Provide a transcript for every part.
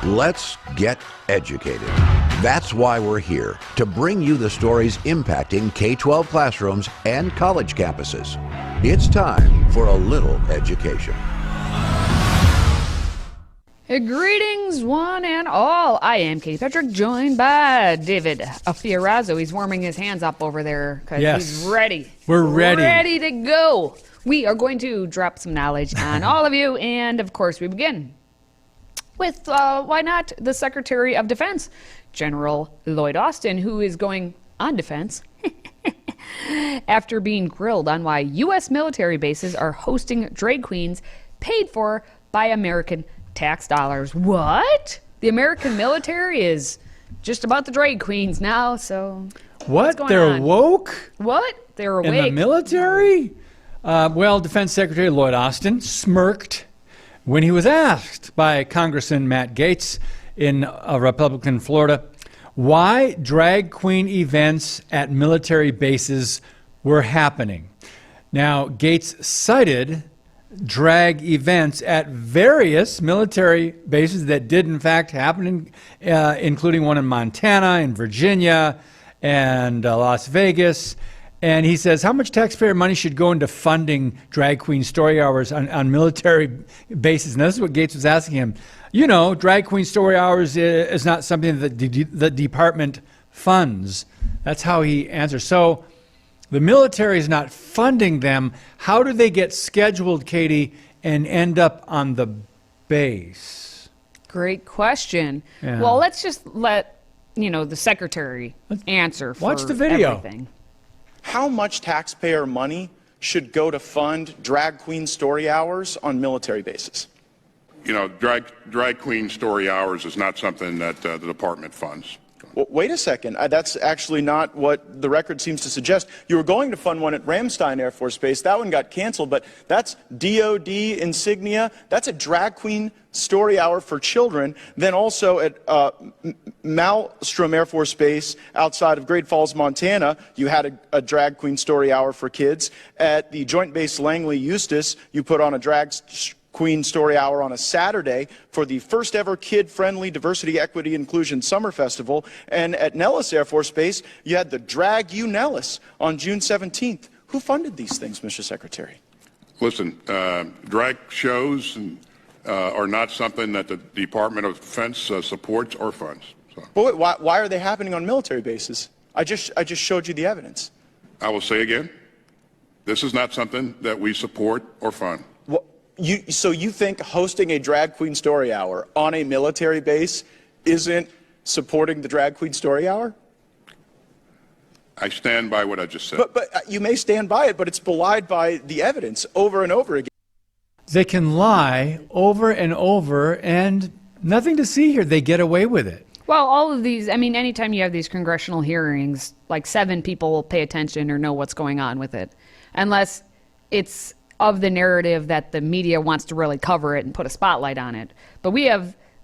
Let's get educated. That's why we're here, to bring you the stories impacting K-12 classrooms and college campuses. It's time for a little education. Greetings, one and all. I am Katie Petrick, joined by David Fiorazzo. He's warming his hands up over there because he's ready. We're ready. Ready to go. We are going to drop some knowledge on all of you, and of course we begin with, why not, the Secretary of Defense, General Lloyd Austin, who is going on defense after being grilled on why U.S. military bases are hosting drag queens paid for by American tax dollars. What? The American military is just about the drag queens now, so what? They're woke? What? They're awake. In the military? Well, Defense Secretary Lloyd Austin smirked when he was asked by Congressman Matt Gaetz in Republican Florida why drag queen events at military bases were happening. Now, Gaetz cited drag events at various military bases that did in fact happen, including one in Montana, in Virginia, and Las Vegas. And he says, how much taxpayer money should go into funding drag queen story hours on military bases? And this is what Gaetz was asking him. You know, drag queen story hours is not something that the department funds. That's how he answers. So the military is not funding them. How do they get scheduled, Katie, and end up on the base? Great question. Yeah. Well, let's just let, the secretary answer for Watch the video. Everything. How much taxpayer money should go to fund drag queen story hours on military bases? Drag queen story hours is not something that the department funds. Well, wait a second. That's actually not what the record seems to suggest. You were going to fund one at Ramstein Air Force Base. That one got canceled, but that's DOD insignia. That's a drag queen story hour for children. Then also at Malmstrom Air Force Base outside of Great Falls, Montana, you had a drag queen story hour for kids. At the Joint Base Langley Eustis, you put on a drag queen story hour on a Saturday for the first ever kid-friendly diversity, equity, inclusion summer festival. And at Nellis Air Force Base, you had the Drag You Nellis on June 17th. Who funded these things, Mr. Secretary? Listen, drag shows are not something that the Department of Defense supports or funds. So. But wait, why are they happening on military bases? I just showed you the evidence. I will say again, this is not something that we support or fund. So you think hosting a drag queen story hour on a military base isn't supporting the drag queen story hour? I stand by what I just said. But you may stand by it, but it's belied by the evidence over and over again. They can lie over and over, and nothing to see here. They get away with it. Well, all of these, anytime you have these congressional hearings, like 7 people will pay attention or know what's going on with it, unless it's of the narrative that the media wants to really cover it and put a spotlight on it. But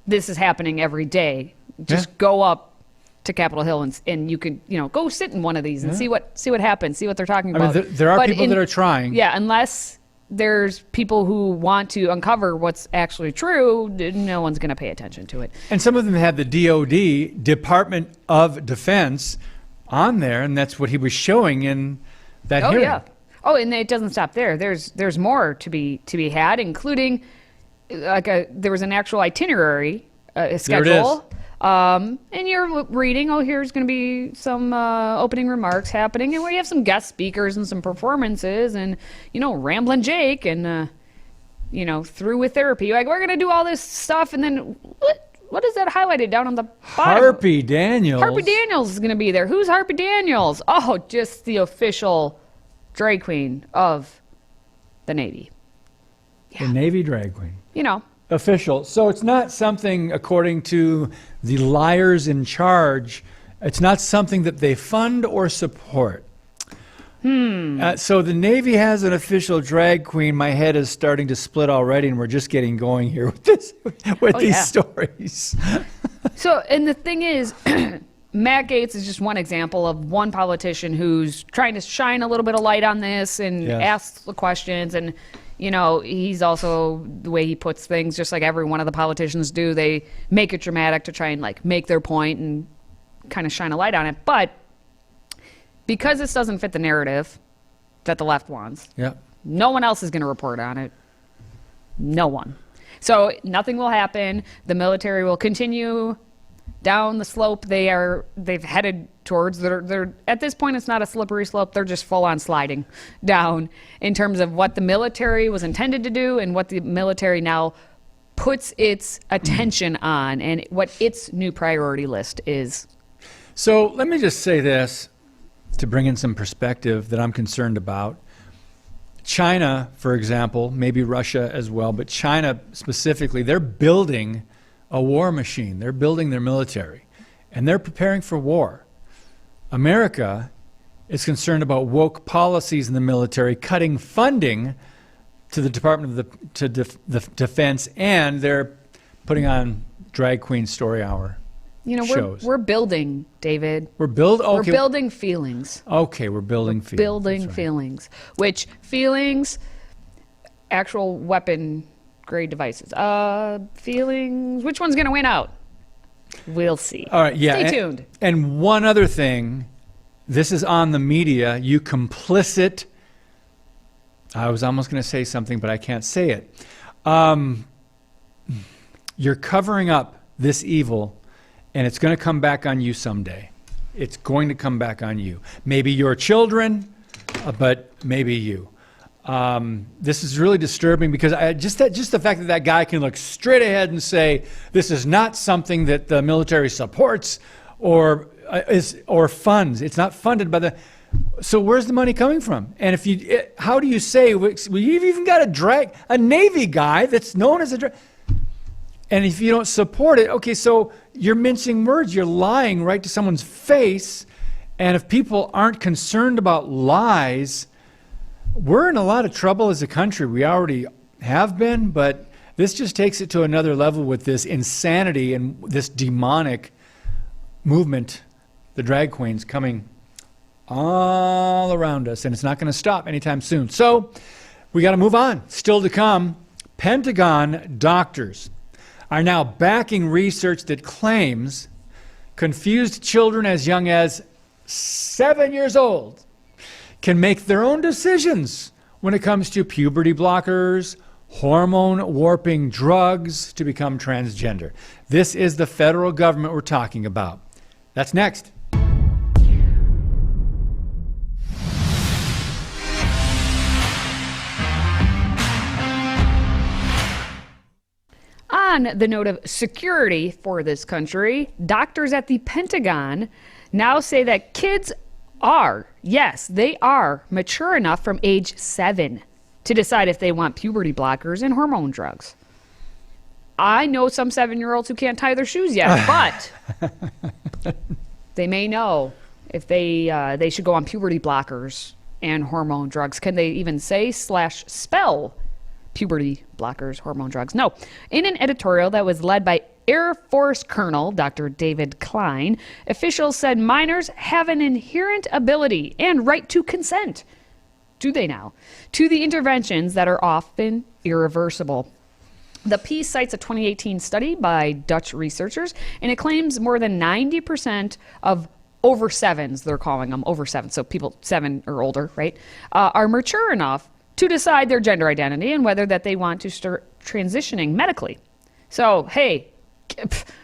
this is happening every day. Just go up to Capitol Hill and you could, go sit in one of these and see what happens, see what they're talking about. There are people that are trying. Yeah, unless there's people who want to uncover what's actually true, no one's going to pay attention to it. And some of them have the DOD, Department of Defense, on there, and that's what he was showing in that hearing. Yeah. Oh, and it doesn't stop there. There's more to be had, including there was an actual itinerary schedule. And you're reading, here's going to be some opening remarks happening, and where you have some guest speakers and some performances, and Ramblin' Jake, and through with therapy. Like, we're going to do all this stuff, and then what is that highlighted down on the bottom? Harpy Daniels. Harpy Daniels is going to be there. Who's Harpy Daniels? Oh, just the official drag queen of the Navy. The Navy drag queen. Official. So it's not something, according to the liars in charge, it's not something that they fund or support. So the Navy has an official drag queen. My head is starting to split already, and we're just getting going here with these stories. So, and the thing is, Matt Gaetz is just one example of one politician who's trying to shine a little bit of light on this and ask the questions. And, he's also, the way he puts things, just like every one of the politicians do, they make it dramatic to try and like make their point and kind of shine a light on it. But because this doesn't fit the narrative that the left wants, no one else is going to report on it. No one. So nothing will happen. The military will continue down the slope they've headed towards. They're at this point, it's not a slippery slope. They're just full on sliding down in terms of what the military was intended to do and what the military now puts its attention on and what its new priority list is. So let me just say this to bring in some perspective that I'm concerned about. China, for example, maybe Russia as well, but China specifically, they're building a war machine. They're building their military, and they're preparing for war. America is concerned about woke policies in the military, cutting funding to the Department of the Defense, and they're putting on drag queen story hour shows. We're building, David. We're building feelings. Okay, we're building feelings. Building feelings, which feelings, actual weapon grade devices. Feelings, which one's going to win out? We'll see. All right, yeah. Stay tuned. And one other thing, this is on the media, you complicit. I was almost going to say something, but I can't say it. You're covering up this evil, and it's going to come back on you someday. It's going to come back on you. Maybe your children, but maybe you. This is really disturbing because just the fact that that guy can look straight ahead and say this is not something that the military supports or funds. It's not funded by the. So where's the money coming from? And how do you say you've even got a Navy guy that's known as a. And if you don't support it, okay, so you're mincing words. You're lying right to someone's face. And if people aren't concerned about lies, we're in a lot of trouble as a country. We already have been, but this just takes it to another level with this insanity and this demonic movement, the drag queens coming all around us, and it's not going to stop anytime soon. So we got to move on. Still to come, Pentagon doctors are now backing research that claims confused children as young as 7 years old can make their own decisions when it comes to puberty blockers, hormone warping drugs to become transgender. This is the federal government we're talking about. That's next. On the note of security for this country, doctors at the Pentagon now say that kids are, yes, they are mature enough from age 7 to decide if they want puberty blockers and hormone drugs. I know some 7-year-olds who can't tie their shoes yet, but they may know if they should go on puberty blockers and hormone drugs. Can they even say/spell puberty blockers, hormone drugs? No. In an editorial that was led by Air Force Colonel Dr. David Klein, officials said minors have an inherent ability and right to consent. Do they now? To the interventions that are often irreversible. The piece cites a 2018 study by Dutch researchers, and it claims more than 90% of over 7s, they're calling them over 7, so people 7 or older, right, are mature enough to decide their gender identity and whether that they want to start transitioning medically. So, hey,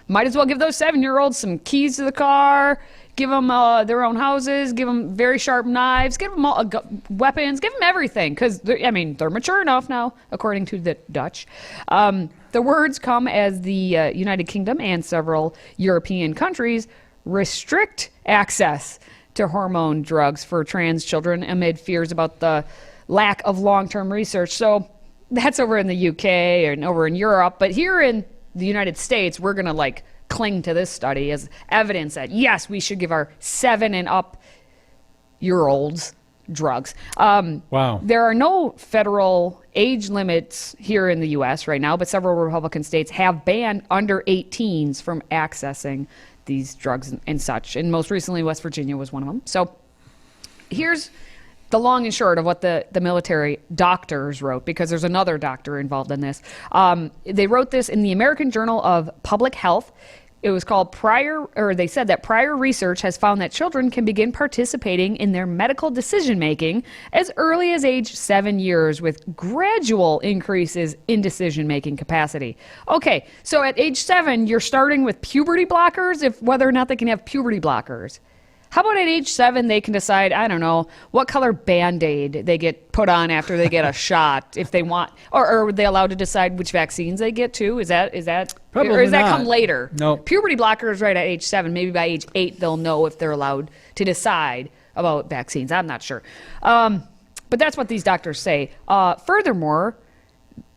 might as well give those 7-year-olds some keys to the car, give them their own houses, give them very sharp knives, give them all, weapons, give them everything, because, they're mature enough now, according to the Dutch. The words come as the United Kingdom and several European countries restrict access to hormone drugs for trans children amid fears about the lack of long-term research. So that's over in the UK and over in Europe. But here in the United States, we're going to cling to this study as evidence that, yes, we should give our 7 and up year olds drugs. Wow. There are no federal age limits here in the U.S. right now, but several Republican states have banned under 18s from accessing these drugs and such. And most recently, West Virginia was one of them. So here's the long and short of what the military doctors wrote, because there's another doctor involved in this. They wrote this in the American Journal of Public Health. It was called they said that prior research has found that children can begin participating in their medical decision making as early as age 7 years, with gradual increases in decision making capacity. Okay, so at age 7, you're starting with puberty blockers, if whether or not they can have puberty blockers. How about at age 7, they can decide, I don't know, what color Band-Aid they get put on after they get a shot, if they want, or are they allowed to decide which vaccines they get too? Is that, Probably or does that not. come later? No. Puberty blockers right at age 7. Maybe by age 8, they'll know if they're allowed to decide about vaccines. I'm not sure. But that's what these doctors say. Furthermore,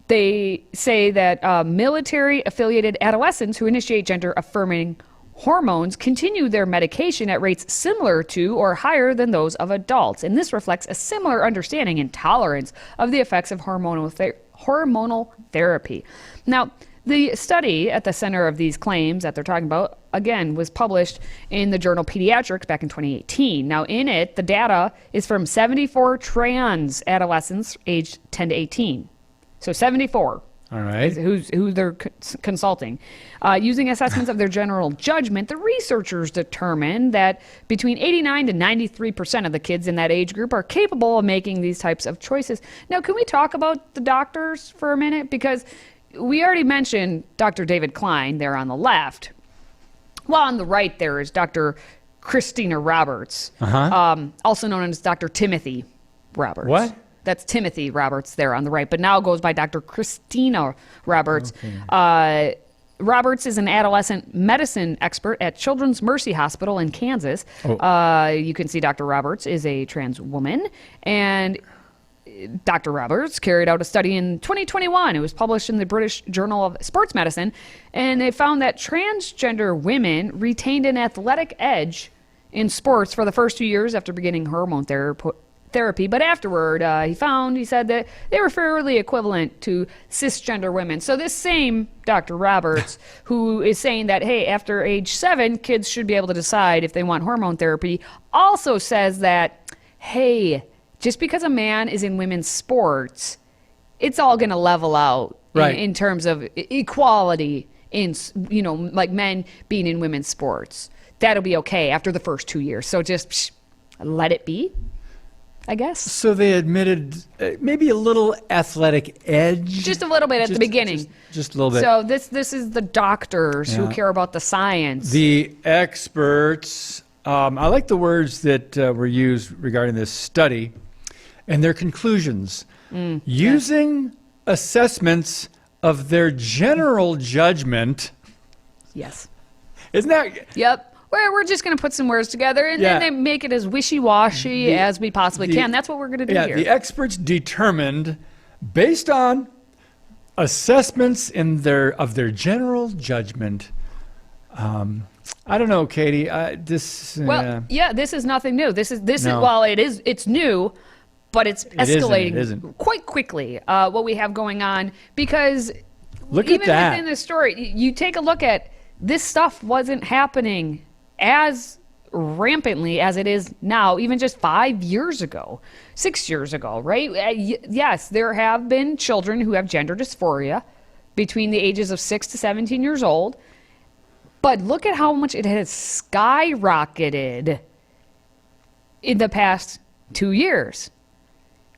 they say that military-affiliated adolescents who initiate gender-affirming hormones continue their medication at rates similar to or higher than those of adults. And this reflects a similar understanding and tolerance of the effects of hormonal therapy. Now, the study at the center of these claims that they're talking about, again, was published in the journal Pediatrics back in 2018. Now, in it, the data is from 74 trans adolescents aged 10 to 18. So 74. All right. Who they're consulting. Using assessments of their general judgment, the researchers determined that between 89 to 93% of the kids in that age group are capable of making these types of choices. Now, can we talk about the doctors for a minute? Because we already mentioned Dr. David Klein there on the left. Well, on the right there is Dr. Christina Roberts, also known as Dr. Timothy Roberts. What? That's Timothy Roberts there on the right, but now goes by Dr. Christina Roberts. Okay. Roberts is an adolescent medicine expert at Children's Mercy Hospital in Kansas. You can see Dr. Roberts is a trans woman, and Dr. Roberts carried out a study in 2021. It was published in the British Journal of Sports Medicine, and they found that transgender women retained an athletic edge in sports for the first 2 years after beginning hormone therapy, but afterward, he said that they were fairly equivalent to cisgender women. So this same Dr. Roberts, who is saying that, hey, after age 7, kids should be able to decide if they want hormone therapy, also says that, hey, just because a man is in women's sports, it's all going to level out in terms of equality in, like men being in women's sports. That'll be okay after the first 2 years. So just let it be, I guess. So they admitted maybe a little athletic edge. Just a little bit at the beginning. Just a little bit. So this is the doctors who care about the science. The experts, I like the words that were used regarding this study and their conclusions. Using assessments of their general judgment. Yes. Isn't that? Yep. We're just going to put some words together and then they make it as wishy-washy as we possibly can. That's what we're going to do here. The experts determined, based on assessments of their general judgment. I don't know, Katie. This is nothing new. This is well, it's new, but it's escalating quite quickly. What we have going on, because even within the story, you take a look at this stuff wasn't happening as rampantly as it is now, even just 5 years ago, 6 years ago, right? Yes, there have been children who have gender dysphoria between the ages of 6 to 17 years old, but look at how much it has skyrocketed in the past 2 years.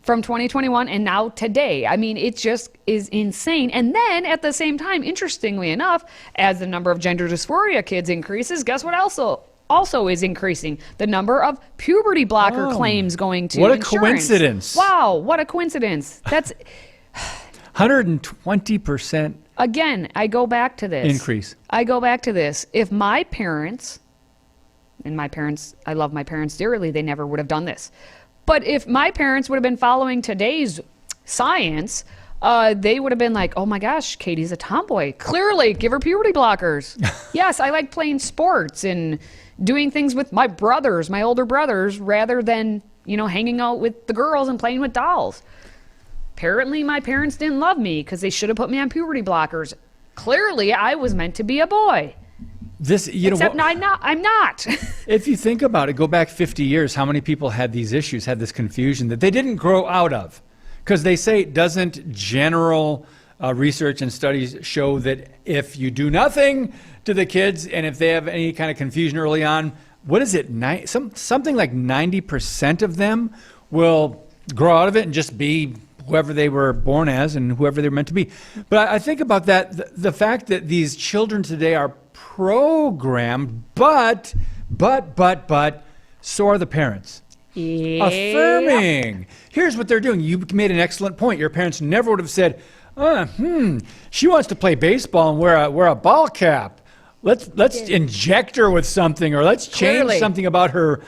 From 2021 and now today. I mean, it just is insane. And then at the same time, interestingly enough, as the number of gender dysphoria kids increases, guess what also is increasing? The number of puberty blocker claims going to insurance. What a coincidence. Wow, what a coincidence. That's 120%. Again, I go back to this. Increase. I go back to this. If my parents, I love my parents dearly, they never would have done this. But if my parents would have been following today's science, they would have been like, oh my gosh, Katie's a tomboy. Clearly, give her puberty blockers. Yes, I like playing sports and doing things with my brothers, my older brothers, rather than, hanging out with the girls and playing with dolls. Apparently, my parents didn't love me because they should have put me on puberty blockers. Clearly, I was meant to be a boy. This, Except I'm not. If you think about it, go back 50 years, how many people had these issues, had this confusion that they didn't grow out of? Because they say, doesn't general research and studies show that if you do nothing to the kids and if they have any kind of confusion early on, what is it? Something like 90% of them will grow out of it and just be whoever they were born as and whoever they're meant to be. But I think about that, the fact that these children today are programmed, but so are the parents. Yeah. Affirming. Here's what they're doing. You made an excellent point. Your parents never would have said, she wants to play baseball and wear a ball cap. Let's inject her with something, or let's change Clearly. something about her,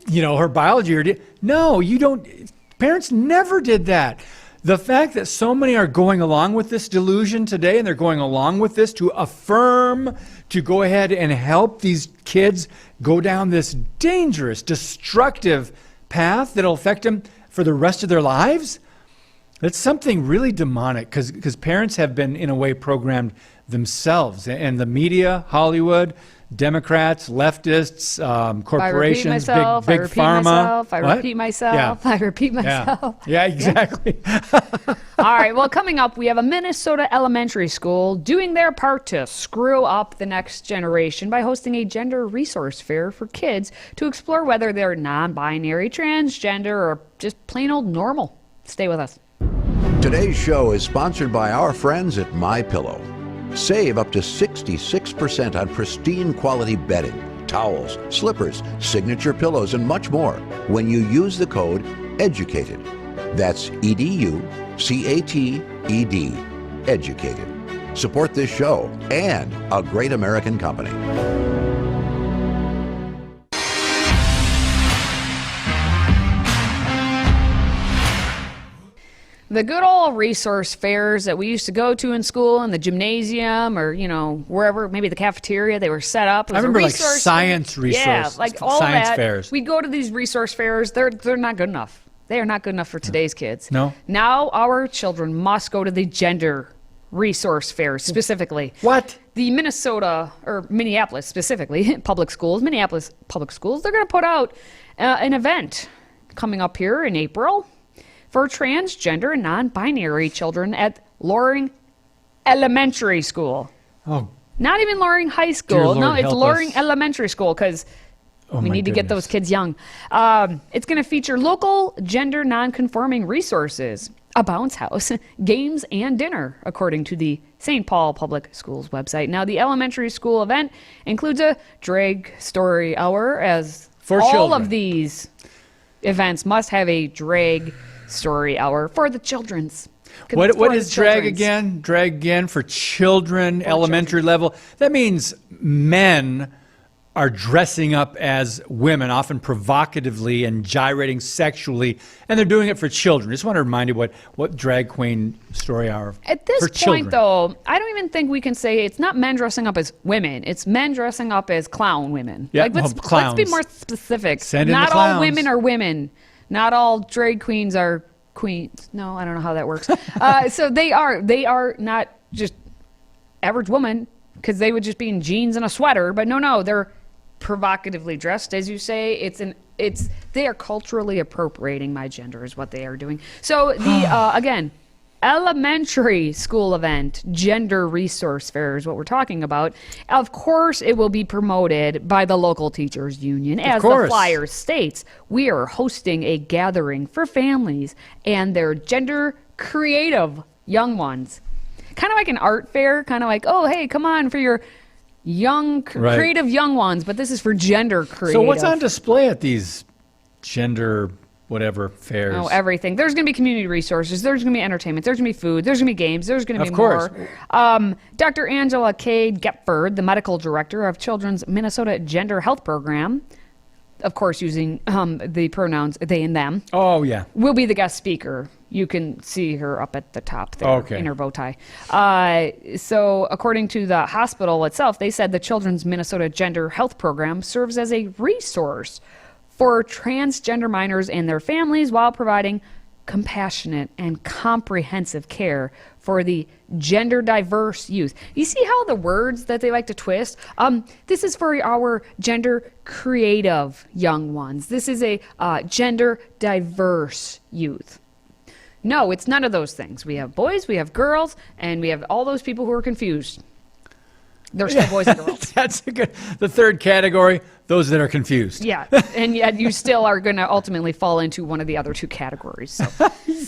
her biology. No, you don't. Parents never did that. The fact that so many are going along with this delusion today, and they're going along with this to affirm, to go ahead and help these kids go down this dangerous, destructive path that'll affect them for the rest of their lives, that's something really demonic, because parents have been, in a way, programmed themselves. And the media, Hollywood, Democrats, leftists, corporations, big pharma. I repeat myself. Yeah, exactly. All right, well, coming up, we have a Minnesota elementary school doing their part to screw up the next generation by hosting a gender resource fair for kids to explore whether they're non-binary, transgender, or just plain old normal. Stay with us. Today's show is sponsored by our friends at MyPillow. Save up to 66% on pristine quality bedding, towels, slippers, signature pillows, and much more when you use the code EDUCATED. That's EDUCATED. Educated. Support this show and a great American company. The good old resource fairs that we used to go to in school, in the gymnasium, or wherever, maybe the cafeteria, they were set up. I remember science resource, all science that. fairs. We go to these resource fairs. They're not good enough. They are not good enough for today's kids. No. Now our children must go to the gender resource fairs specifically. What? The Minnesota, or Minneapolis specifically, Minneapolis public schools, they're going to put out an event coming up here in April for transgender and non-binary children at Loring Elementary School. Oh, Not even Loring High School. Dear Lord, No, it's help Loring us. Elementary School, because we my need to get goodness. those kids young. It's going to feature local gender non-conforming resources, a bounce house, games, and dinner, according to the St. Paul Public Schools website. Now, the elementary school event includes a drag story hour, as For all children. of these events must have a drag story hour for the children's. 'Cause it's What for is the drag children's. again? Drag again for children, elementary level. That means men are dressing up as women, often provocatively and gyrating sexually, and they're doing it for children. Just want to remind you what drag queen story hour At this for point, children. though, I don't even think we can say it's not men dressing up as women. It's men dressing up as clown women. Yeah, let's clowns. be more specific. Send in Not the all clowns. women are women. Not all drag queens are queens. No, I don't know how that works. So they are not just average woman, because they would just be in jeans and a sweater. But no, they're provocatively dressed, as you say. They are culturally appropriating my gender, is what they are doing. So the again, elementary school event, gender resource fair is what we're talking about. Of course, it will be promoted by the local teachers union. As the course. flyer states, we are hosting a gathering for families and their gender creative young ones. Kind of like an art fair, kind of like, oh, hey, come on for your young, Right. creative young ones, but this is for gender creative. So what's on display at these gender whatever fairs? Oh, everything. There's going to be community resources. There's going to be entertainment. There's going to be food. There's going to be games. There's going to be Of course. more. Dr. Angela Cade Gepford, the medical director of Children's Minnesota Gender Health Program, of course using the pronouns they and them, Oh, yeah. will be the guest speaker. You can see her up at the top there Okay. in her bow tie. So according to the hospital itself, they said the Children's Minnesota Gender Health Program serves as a resource for transgender minors and their families while providing compassionate, and comprehensive care for the gender diverse youth. You see how the words that they like to twist? This is for our gender creative young ones. This is a gender diverse youth. No, it's none of those things. We have boys, we have girls, and we have all those people who are confused. They're still boys and girls. That's a good. The third category, those that are confused. Yeah, and yet you still are going to ultimately fall into one of the other two categories. So.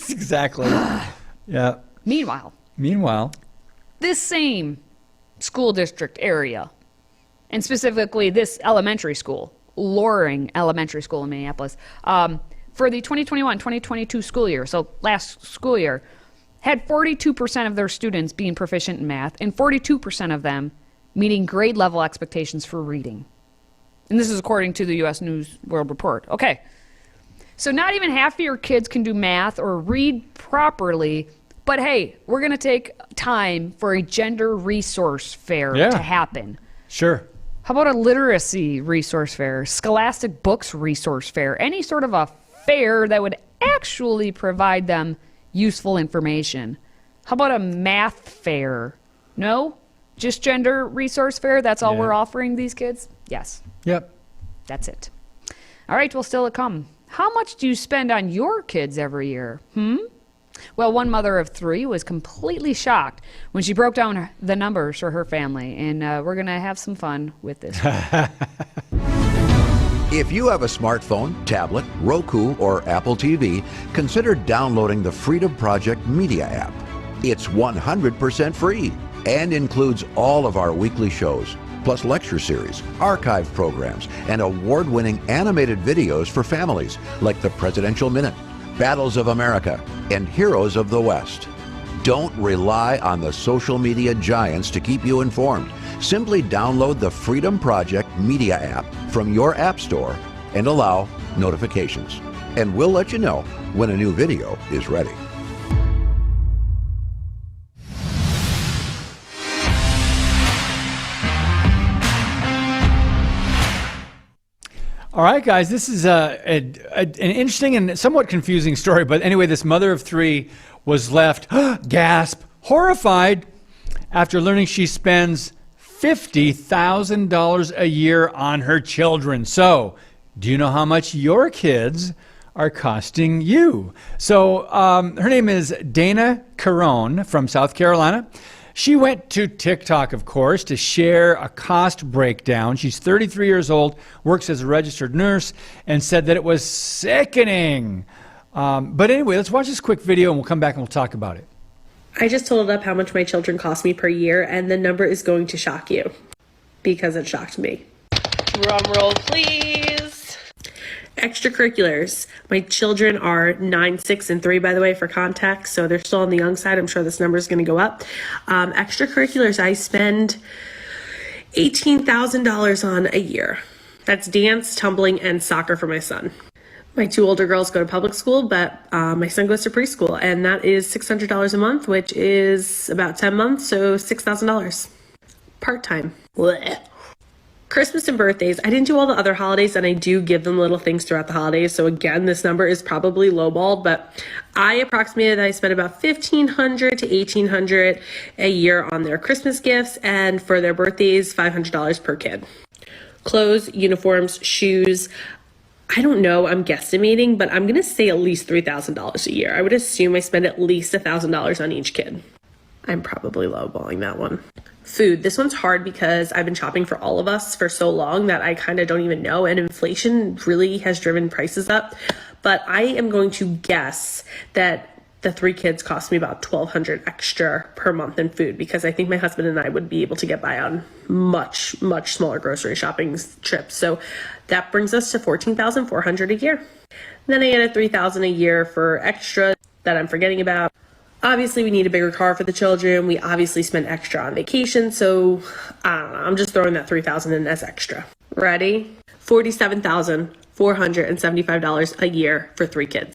Exactly. Yeah. Meanwhile, this same school district area, and specifically this elementary school, Loring Elementary School in Minneapolis, for the 2021-2022 school year, so last school year, had 42% of their students being proficient in math and 42% of them meeting grade level expectations for reading. And this is according to the U.S. News World Report. Okay. So not even half of your kids can do math or read properly, but hey, we're going to take time for a gender resource fair to happen. Sure. How about a literacy resource fair, scholastic books resource fair, any sort of a fair that would actually provide them useful information? How about a math fair? No? Just gender resource fair? That's all we're offering these kids? Yes. Yep. That's it. All right, well, still to come. How much do you spend on your kids every year? Well, one mother of 3 was completely shocked when she broke down the numbers for her family, and we're going to have some fun with this. If you have a smartphone, tablet, Roku, or Apple TV, consider downloading the Freedom Project Media app. It's 100% free and includes all of our weekly shows, plus lecture series, archive programs, and award-winning animated videos for families like the Presidential Minute, Battles of America, and Heroes of the West. Don't rely on the social media giants to keep you informed. Simply download the Freedom Project Media app from your app store and allow notifications. And we'll let you know when a new video is ready. All right, guys, this is an interesting and somewhat confusing story. But anyway, this mother of 3 was left, gasp, horrified after learning she spends $50,000 a year on her children. So, do you know how much your kids are costing you? So, her name is Dana Carone from South Carolina. She went to TikTok, of course, to share a cost breakdown. She's 33 years old, works as a registered nurse, and said that it was sickening. But anyway, let's watch this quick video and we'll come back and we'll talk about it. I just totaled up how much my children cost me per year, and the number is going to shock you because it shocked me. Drum roll, please. Extracurriculars. My children are 9, 6, and 3, by the way, for context, so they're still on the young side. I'm sure this number is going to go up. Extracurriculars, I spend $18,000 on a year. That's dance, tumbling, and soccer for my son. My 2 older girls go to public school, but my son goes to preschool, and that is $600 a month, which is about 10 months, so $6,000. Part-time. Blech. Christmas and birthdays. I didn't do all the other holidays, and I do give them little things throughout the holidays. So again, this number is probably lowballed, but I approximated that I spent about $1,500 to $1,800 a year on their Christmas gifts, and for their birthdays, $500 per kid. Clothes, uniforms, shoes. I don't know, I'm guesstimating, but I'm gonna say at least $3,000 a year. I would assume I spend at least $1,000 on each kid. I'm probably lowballing that one. Food. This one's hard because I've been shopping for all of us for so long that I kind of don't even know, and inflation really has driven prices up. But I am going to guess that the 3 kids cost me about $1,200 extra per month in food, because I think my husband and I would be able to get by on much smaller grocery shopping trips. So that brings us to $14,400 a year. Then I added $3,000 a year for extra that I'm forgetting about. Obviously, we need a bigger car for the children. We obviously spend extra on vacation. So I don't know, I'm just throwing that $3,000 in as extra. Ready? $47,475 a year for 3 kids.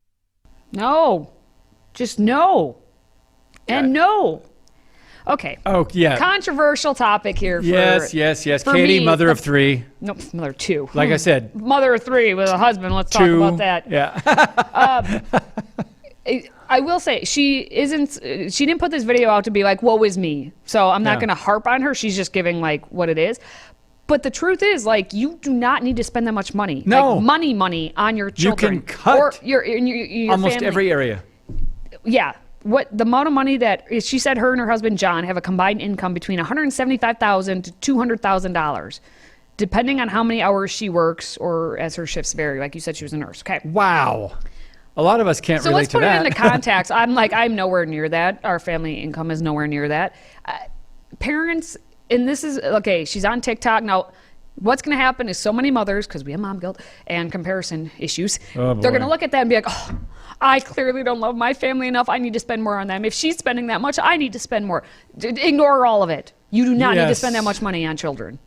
No. Just no. And no. Okay. Oh, yeah. Controversial topic here. Yes. for Katie, me, mother of 3. Nope, mother of 2. Like I said. Mother of 3 with a husband. Let's talk 2. about that. Yeah. I will say she didn't put this video out to be like, woe is me. So I'm not going to harp on her. She's just giving like what it is. But the truth is, like, you do not need to spend that much money. No. Like, money on your children. You can cut or your almost family. every area. Yeah. What the amount of money that she said her and her husband John have a combined income between $175,000 to $200,000, depending on how many hours she works or as her shifts vary. Like you said, she was a nurse. Okay. Wow. A lot of us can't So relate let's to put that. it into context. I'm nowhere near that. Our family income is nowhere near that. Parents, and this is, okay, she's on TikTok. Now, what's going to happen is so many mothers, because we have mom guilt and comparison issues, they're going to look at that and be like, oh, I clearly don't love my family enough. I need to spend more on them. If she's spending that much, I need to spend more. Ignore all of it. You do not need to spend that much money on children.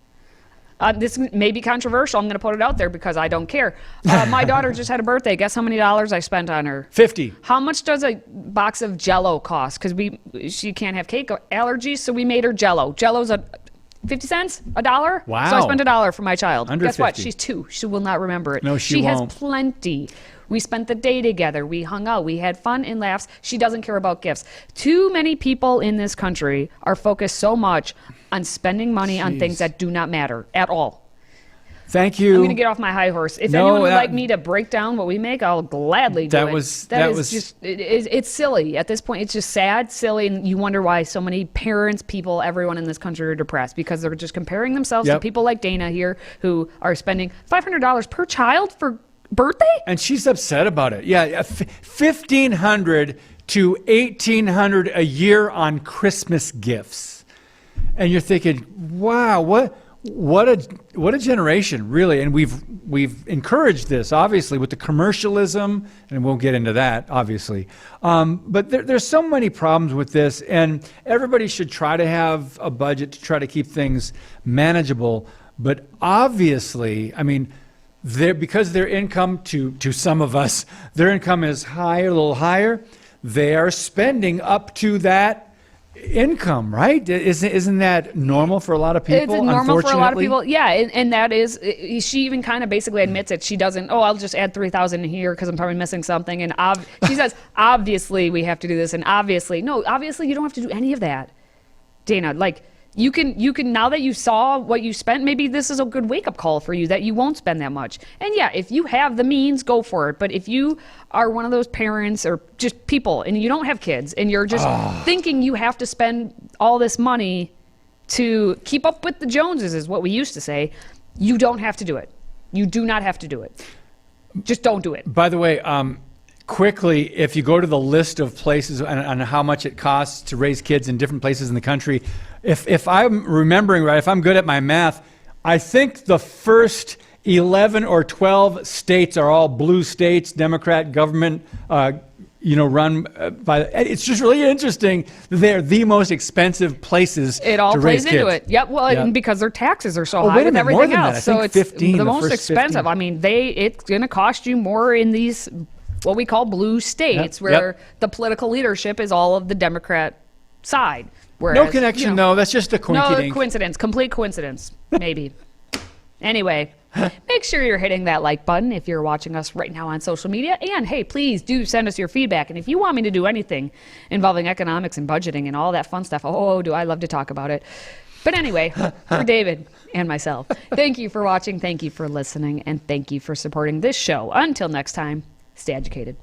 This may be controversial. I'm going to put it out there because I don't care. My daughter just had a birthday. Guess how many dollars I spent on her? 50. How much does a box of Jell-O cost? Because she can't have cake allergies, so we made her Jell-O. Jell-O's 50 cents? $1? Wow. So I spent $1 for my child. Under Guess what? 50. She's 2. She will not remember it. No, she won't. Has plenty. We spent the day together. We hung out. We had fun and laughs. She doesn't care about gifts. Too many people in this country are focused so much on spending money on things that do not matter at all. Thank you. I'm going to get off my high horse. If anyone would like me to break down what we make, I'll gladly do it. That was just, it's silly. At this point, it's just sad, silly, and you wonder why so many parents, people, everyone in this country are depressed because they're just comparing themselves to people like Dana here who are spending $500 per child for birthday? And she's upset about it. Yeah, $1,500 to $1,800 a year on Christmas gifts. And you're thinking, wow, what a generation, really. And we've encouraged this, obviously, with the commercialism, and we'll get into that, obviously. But there's so many problems with this, and everybody should try to have a budget to try to keep things manageable. But obviously, I mean, because their income, to some of us, their income is higher, a little higher, they are spending up to that income, right? Isn't that normal for a lot of people? It's normal for a lot of people. Yeah, and that is, she even kind of basically admits it. She doesn't, I'll just add 3,000 here because I'm probably missing something. And she says, obviously we have to do this. And obviously you don't have to do any of that. Dana, like, you can now that you saw what you spent, maybe this is a good wake-up call for you that you won't spend that much. And yeah, if you have the means, go for it. But if you are one of those parents or just people and you don't have kids and you're just thinking you have to spend all this money to keep up with the Joneses, is what we used to say, you don't have to do it. You do not have to do it. Just don't do it. By the way, quickly, if you go to the list of places and how much it costs to raise kids in different places in the country, if I'm remembering right, if I'm good at my math, I think the first 11 or 12 states are all blue states, Democrat government, run by. It's just really interesting that they're the most expensive places it all to plays raise kids. into it. Yep. Well, and because their taxes are so high wait a with minute, everything more than else, that. I so think it's 15, the the most first expensive. 15. I mean, it's going to cost you more in these what we call blue states, where the political leadership is all of the Democrat side. Whereas, no connection, though. That's just a coincidence. No coincidence. Complete coincidence. Maybe. Anyway, make sure you're hitting that like button if you're watching us right now on social media. And hey, please do send us your feedback. And if you want me to do anything involving economics and budgeting and all that fun stuff, do I love to talk about it. But anyway, for David and myself, thank you for watching, thank you for listening, and thank you for supporting this show. Until next time, stay educated.